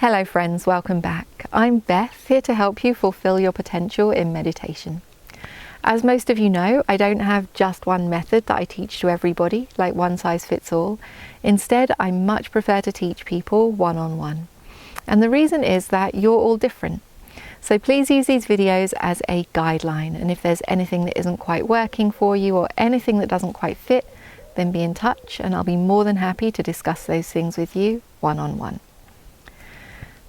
Hello friends, welcome back. I'm Beth, here to help you fulfill your potential in meditation. As most of you know, I don't have just one method that I teach to everybody, like one size fits all. Instead, I much prefer to teach people one-on-one. And the reason is that you're all different. So please use these videos as a guideline, and if there's anything that isn't quite working for you or anything that doesn't quite fit, then be in touch and I'll be more than happy to discuss those things with you one-on-one.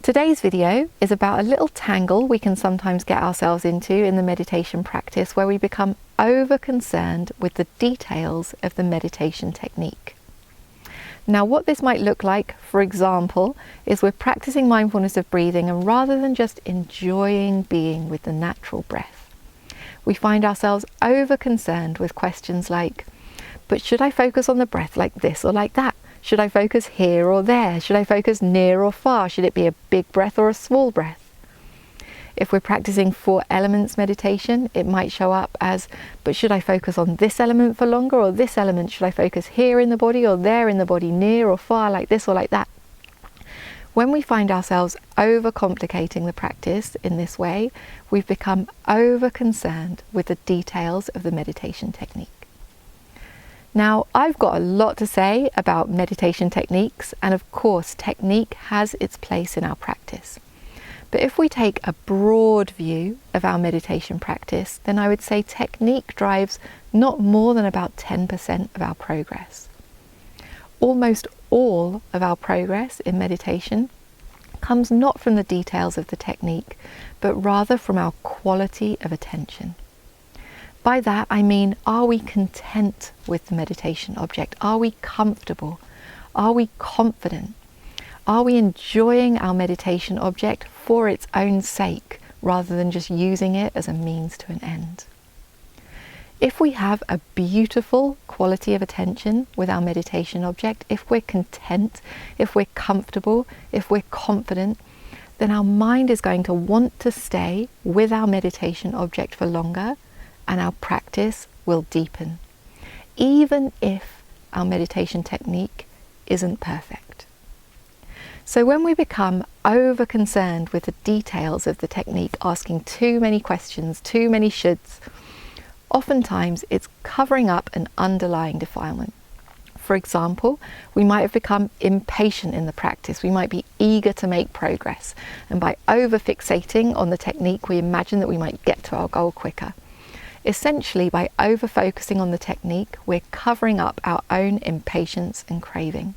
Today's video is about a little tangle we can sometimes get ourselves into in the meditation practice where we become over-concerned with the details of the meditation technique. Now, what this might look like, for example, is we're practicing mindfulness of breathing, and rather than just enjoying being with the natural breath, we find ourselves over-concerned with questions like, but should I focus on the breath like this or like that? Should I focus here or there? Should I focus near or far? Should it be a big breath or a small breath? If we're practicing 4 elements meditation, it might show up as, but should I focus on this element for longer or this element? Should I focus here in the body or there in the body, near or far, like this or like that? When we find ourselves overcomplicating the practice in this way, we've become over-concerned with the details of the meditation technique. Now, I've got a lot to say about meditation techniques, and of course, technique has its place in our practice. But if we take a broad view of our meditation practice, then I would say technique drives not more than about 10% of our progress. Almost all of our progress in meditation comes not from the details of the technique, but rather from our quality of attention. By that I mean, are we content with the meditation object? Are we comfortable? Are we confident? Are we enjoying our meditation object for its own sake, rather than just using it as a means to an end? If we have a beautiful quality of attention with our meditation object, if we're content, if we're comfortable, if we're confident, then our mind is going to want to stay with our meditation object for longer, and our practice will deepen, even if our meditation technique isn't perfect. So when we become over-concerned with the details of the technique, asking too many questions, too many shoulds, oftentimes it's covering up an underlying defilement. For example, we might have become impatient in the practice. We might be eager to make progress, and by over-fixating on the technique, we imagine that we might get to our goal quicker. Essentially, by over-focusing on the technique, we're covering up our own impatience and craving.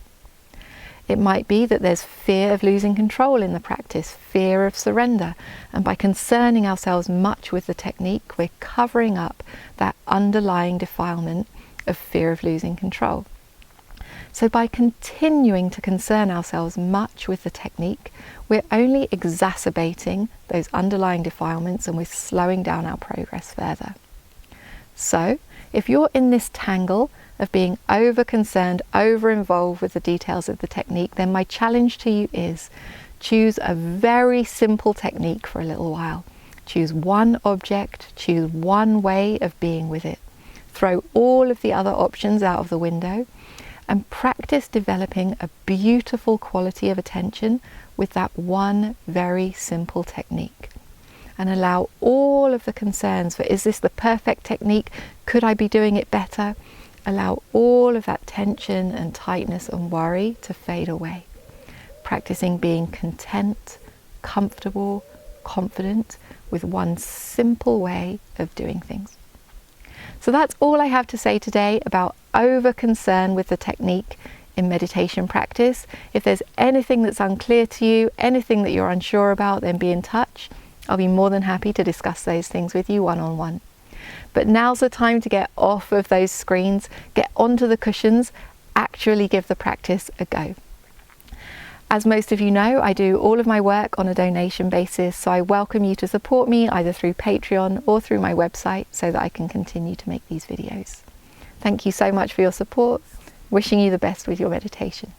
It might be that there's fear of losing control in the practice, fear of surrender, and by concerning ourselves much with the technique, we're covering up that underlying defilement of fear of losing control. So by continuing to concern ourselves much with the technique, we're only exacerbating those underlying defilements, and we're slowing down our progress further. So, if you're in this tangle of being over-concerned, over-involved with the details of the technique, then my challenge to you is choose a very simple technique for a little while. Choose one object, choose one way of being with it. Throw all of the other options out of the window and practice developing a beautiful quality of attention with that one very simple technique. And allow all of the concerns for, is this the perfect technique? Could I be doing it better? Allow all of that tension and tightness and worry to fade away. Practicing being content, comfortable, confident with one simple way of doing things. So that's all I have to say today about over-concern with the technique in meditation practice. If there's anything that's unclear to you, anything that you're unsure about, then be in touch. I'll be more than happy to discuss those things with you one-on-one. But now's the time to get off of those screens, get onto the cushions, actually give the practice a go. As most of you know, I do all of my work on a donation basis, so I welcome you to support me either through Patreon or through my website so that I can continue to make these videos. Thank you so much for your support. Wishing you the best with your meditation.